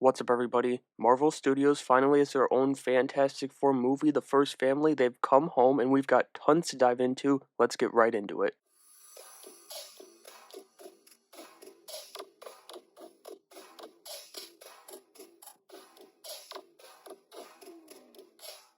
What's up, everybody? Marvel Studios finally has their own Fantastic Four movie, The First Family. They've come home, and we've got tons to dive into. Let's get right into it.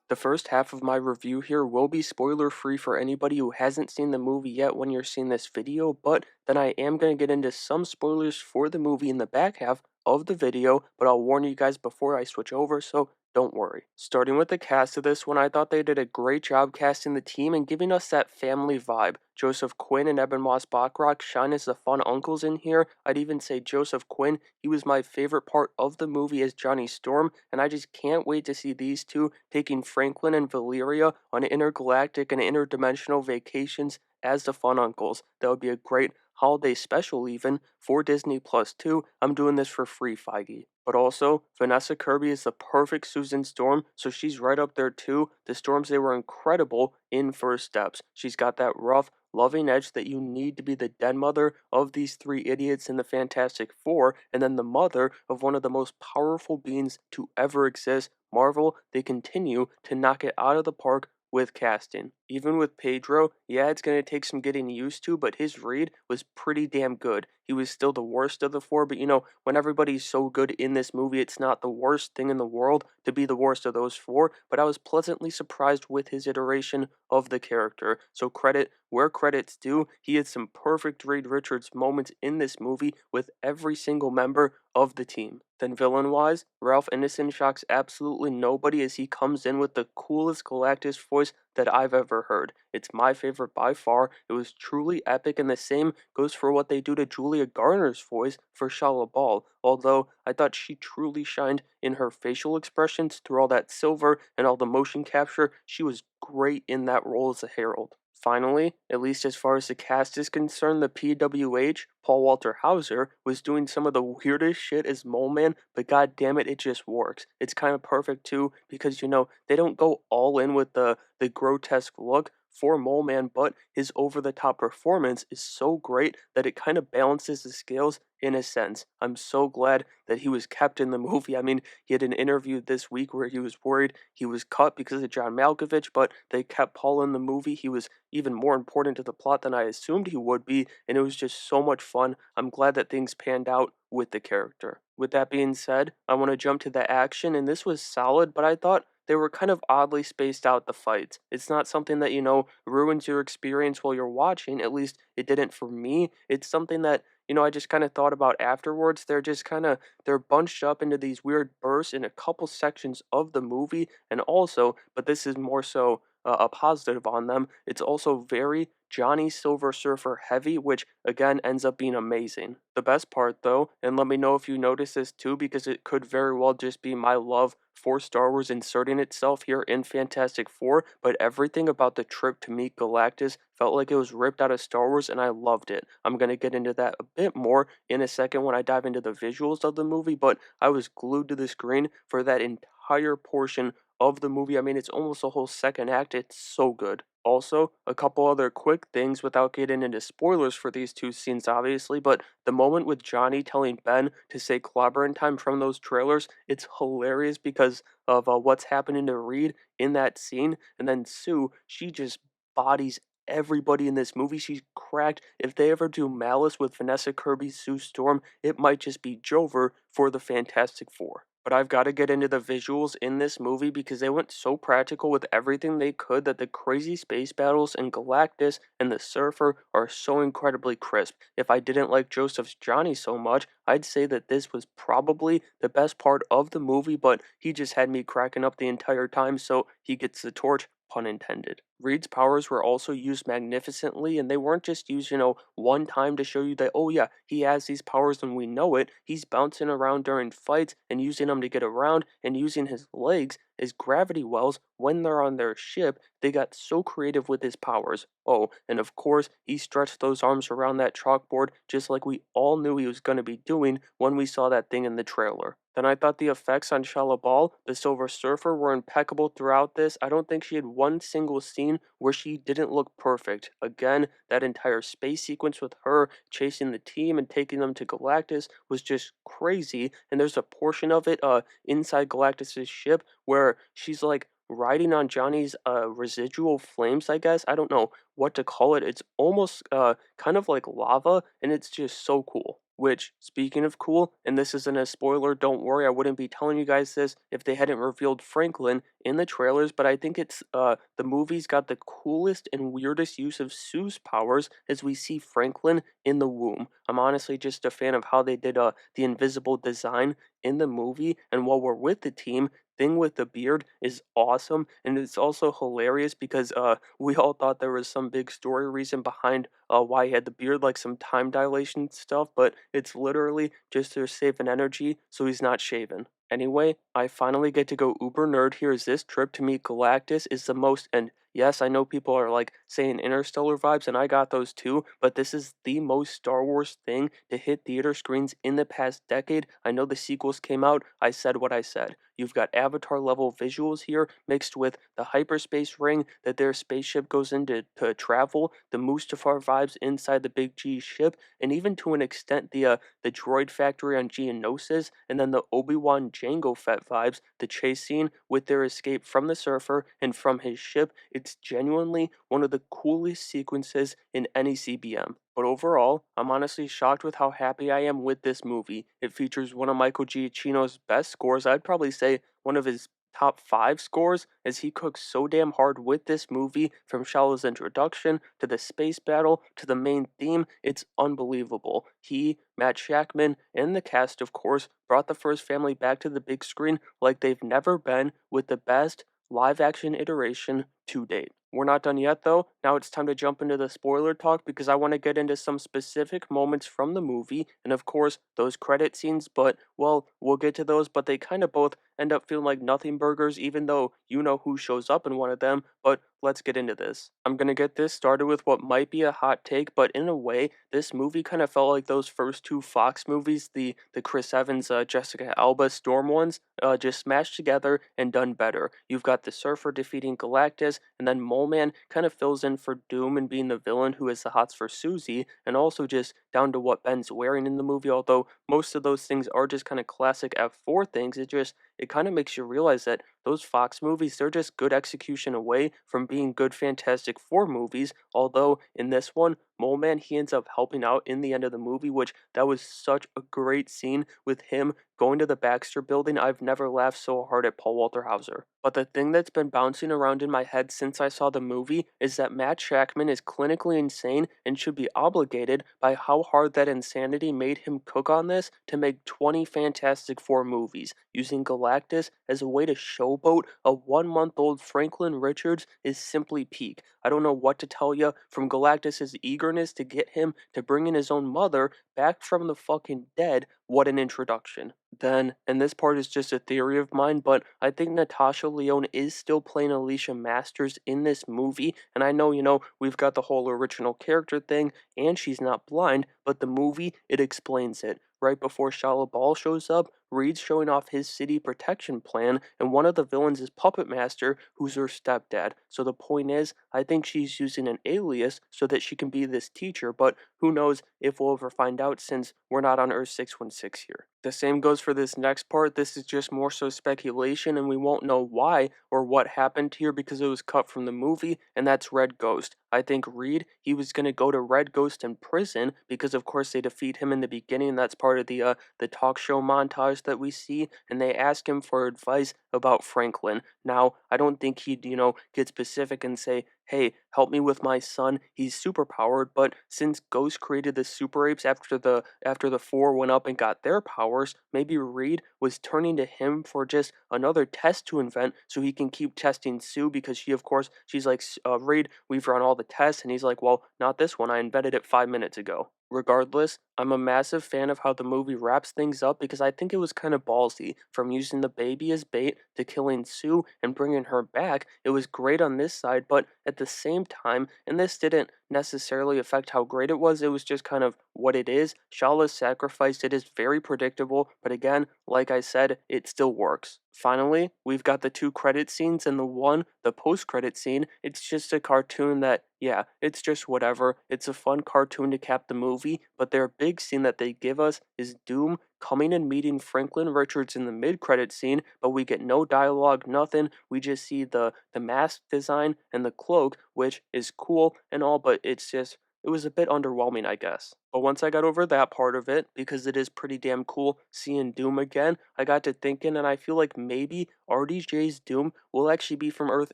The first half of my review here will be spoiler-free for anybody who hasn't seen the movie yet when you're seeing this video, but then I am going to get into some spoilers for the movie in the back half of the video, but I'll warn you guys before I switch over, so don't worry. Starting with the cast of this one, I thought they did a great job casting the team and giving us that family vibe. Joseph Quinn and Moss-Bachrach shine as the fun uncles in here. I'd even say Joseph Quinn, he was my favorite part of the movie as Johnny Storm, and I just can't wait to see these two taking Franklin and Valeria on intergalactic and interdimensional vacations as the fun uncles. That would be a great holiday special even for Disney Plus too. I'm doing this for free, Feige. But also, Vanessa Kirby is the perfect Susan Storm, so she's right up there too. The Storms, they were incredible in First Steps. She's got that rough, loving edge that you need to be the den mother of these three idiots in the Fantastic Four, and then the mother of one of the most powerful beings to ever exist. Marvel, they continue to knock it out of the park with casting. Even with Pedro, yeah, it's going to take some getting used to, but his read was pretty damn good. He was still the worst of the four, but when everybody's so good in this movie, it's not the worst thing in the world to be the worst of those four, but I was pleasantly surprised with his iteration of the character. So credit where credit's due, he had some perfect Reed Richards moments in this movie with every single member of the team. Then villain-wise, Ralph Ineson shocks absolutely nobody as he comes in with the coolest Galactus voice that I've ever heard. It's my favorite by far. It was truly epic, and the same goes for what they do to Julia Garner's voice for Shalla-Bal, although I thought she truly shined in her facial expressions through all that silver and all the motion capture. She was great in that role as a herald. Finally, at least as far as the cast is concerned, the PWH, Paul Walter Hauser, was doing some of the weirdest shit as Mole Man, but god damn it, it just works. It's kind of perfect too, because they don't go all in with the grotesque look for Mole Man, but his over-the-top performance is so great that it kind of balances the scales in a sense. I'm so glad that he was kept in the movie. I mean, he had an interview this week where he was worried he was cut because of John Malkovich, but they kept Paul in the movie. He was even more important to the plot than I assumed he would be, and it was just so much fun. I'm glad that things panned out with the character. With that being said, I want to jump to the action, and this was solid, but I thought they were kind of oddly spaced out, the fights. It's not something that, ruins your experience while you're watching. At least it didn't for me. It's something that, I just kind of thought about afterwards. They're bunched up into these weird bursts in a couple sections of the movie. And also, but this is more so a positive on them, it's also very Johnny Silver Surfer heavy, which again ends up being amazing. The best part though, and let me know if you notice this too, because it could very well just be my love for Star Wars inserting itself here in Fantastic Four, but everything about the trip to meet Galactus felt like it was ripped out of Star Wars, and I loved it. I'm going to get into that a bit more in a second when I dive into the visuals of the movie, but I was glued to the screen for that entire portion of the movie. I mean, it's almost a whole second act. It's so good. Also, a couple other quick things without getting into spoilers for these two scenes, obviously, but the moment with Johnny telling Ben to say clobbering time from those trailers, it's hilarious because of what's happening to Reed in that scene. And then Sue, she just bodies everybody in this movie. She's cracked. If they ever do Malice with Vanessa Kirby, Sue Storm, it might just be Jover for the Fantastic Four. But I've got to get into the visuals in this movie because they went so practical with everything they could that the crazy space battles in Galactus and the Surfer are so incredibly crisp. If I didn't like Joseph's Johnny so much, I'd say that this was probably the best part of the movie, but he just had me cracking up the entire time, so he gets the torch, pun intended. Reed's powers were also used magnificently, and they weren't just used, one time to show you that, oh yeah, he has these powers and we know it. He's bouncing around during fights and using them to get around and using his legs as gravity wells when they're on their ship. They got so creative with his powers. Oh, and of course, he stretched those arms around that chalkboard just like we all knew he was going to be doing when we saw that thing in the trailer. Then I thought the effects on Shalla-Bal, the Silver Surfer, were impeccable throughout this. I don't think she had one single scene scene where she didn't look perfect. Again, that entire space sequence with her chasing the team and taking them to Galactus was just crazy. And there's a portion of it inside Galactus's ship where she's like riding on Johnny's residual flames, I guess. I don't know what to call it. It's almost kind of like lava, and it's just so cool. Which, speaking of cool, and this isn't a spoiler, don't worry, I wouldn't be telling you guys this if they hadn't revealed Franklin in the trailers, but I think it's the movie's got the coolest and weirdest use of Sue's powers as we see Franklin in the womb. I'm honestly just a fan of how they did the invisible design in the movie, and while we're with the team, thing with the beard is awesome, and it's also hilarious because we all thought there was some big story reason behind why he had the beard, like some time dilation stuff, but it's literally just to save an energy so he's not shaven. Anyway, I finally get to go uber nerd here as this trip to meet Galactus is the most, and yes, I know people are like saying interstellar vibes, and I got those too, but this is the most Star Wars thing to hit theater screens in the past decade. I know the sequels came out, I said what I said. You've got Avatar level visuals here mixed with the hyperspace ring that their spaceship goes into to travel, the Mustafar vibes inside the Big G ship, and even to an extent the droid factory on Geonosis, and then the Obi-Wan Jango Fett vibes, the chase scene with their escape from the surfer and from his ship. It's genuinely one of the coolest sequences in any CBM. But overall, I'm honestly shocked with how happy I am with this movie. It features one of Michael Giacchino's best scores. I'd probably say one of his top 5 scores, as he cooks so damn hard with this movie, from Shallow's introduction to the space battle to the main theme. It's unbelievable. He, Matt Shackman, and the cast, of course, brought the first family back to the big screen like they've never been, with the best live action iteration to date. We're not done yet though. Now it's time to jump into the spoiler talk because I want to get into some specific moments from the movie and of course those credit scenes, but well, we'll get to those, but they kind of both end up feeling like nothing burgers even though you know who shows up in one of them, but let's get into this. I'm going to get this started with what might be a hot take, but in a way, this movie kind of felt like those first two Fox movies, the Chris Evans, Jessica Alba Storm ones, just smashed together and done better. You've got the Surfer defeating Galactus, and then Mole Man kind of fills in for Doom and being the villain who has the hots for Susie, and also just down to what Ben's wearing in the movie. Although most of those things are just kind of classic F4 things, it kind of makes you realize that those Fox movies, they're just good execution away from being good Fantastic Four movies. Although in this one, Mole Man, he ends up helping out in the end of the movie, which that was such a great scene with him going to the Baxter building. I've never laughed so hard at Paul Walter Hauser. But the thing that's been bouncing around in my head since I saw the movie is that Matt Shackman is clinically insane and should be obligated by how hard that insanity made him cook on this to make 20 Fantastic Four movies. Using Galactus as a way to showboat a 1 month old Franklin Richards is simply peak. I don't know what to tell you, from Galactus's eagerness to get him to bring in his own mother back from the fucking dead. What an introduction. Then, and this part is just a theory of mine, but I think Natasha Lyonne is still playing Alicia Masters in this movie. And I know, we've got the whole original character thing, and she's not blind, but the movie, it explains it. Right before Shalla-Bal shows up, Reed's showing off his city protection plan, and one of the villains is Puppet Master, who's her stepdad. So the point is, I think she's using an alias so that she can be this teacher, but who knows if we'll ever find out since we're not on Earth 616 here. The same goes for this next part. This is just more so speculation, and we won't know why or what happened here because it was cut from the movie, and that's Red Ghost. I think Reed, he was going to go to Red Ghost in prison because of course they defeat him in the beginning. That's part of the talk show montage that we see, and they ask him for advice about Franklin. Now, I don't think he'd, get specific and say, hey, help me with my son, he's superpowered, but since Ghost created the super apes after the four went up and got their powers, maybe Reed was turning to him for just another test to invent so he can keep testing Sue because she, of course, she's like, Reed, we've run all the tests, and he's like, well, not this one, I invented it 5 minutes ago. Regardless, I'm a massive fan of how the movie wraps things up because I think it was kind of ballsy. From using the baby as bait to killing Sue and bringing her back, it was great on this side, but at the same time, and this didn't necessarily affect how great it was just kind of what it is. Shala's sacrifice, it is very predictable, but again, like I said, it still works. Finally, we've got the two credit scenes and the post-credit scene. It's just a cartoon that, yeah, it's just whatever. It's a fun cartoon to cap the movie, but their big scene that they give us is Doom coming and meeting Franklin Richards in the mid-credit scene, but we get no dialogue, nothing. We just see the mask design and the cloak, which is cool and all, but it was a bit underwhelming, I guess. But once I got over that part of it, because it is pretty damn cool seeing Doom again, I got to thinking, and I feel like maybe RDJ's Doom will actually be from Earth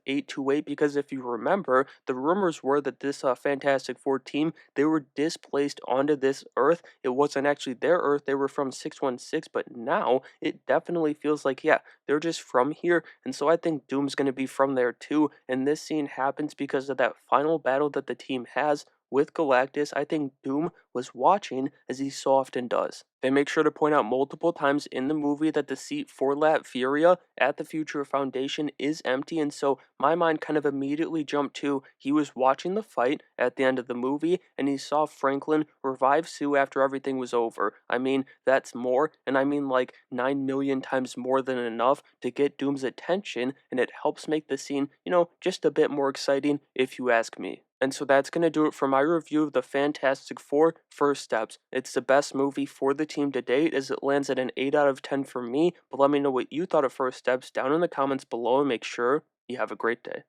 828, because if you remember, the rumors were that this Fantastic Four team, they were displaced onto this Earth. It wasn't actually their Earth, they were from 616, but now it definitely feels like, yeah, they're just from here, and so I think Doom's going to be from there too, and this scene happens because of that final battle that the team has with Galactus. I think Doom was watching, as he so often does. They make sure to point out multiple times in the movie that the seat for Latveria at the Future Foundation is empty, and so my mind kind of immediately jumped to he was watching the fight at the end of the movie, and he saw Franklin revive Sue after everything was over. I mean, that's more, and I mean like 9 million times more than enough to get Doom's attention, and it helps make the scene, just a bit more exciting if you ask me. And so that's going to do it for my review of the Fantastic Four First Steps. It's the best movie for the team to date, as it lands at an 8 out of 10 for me, but let me know what you thought of First Steps down in the comments below, and make sure you have a great day.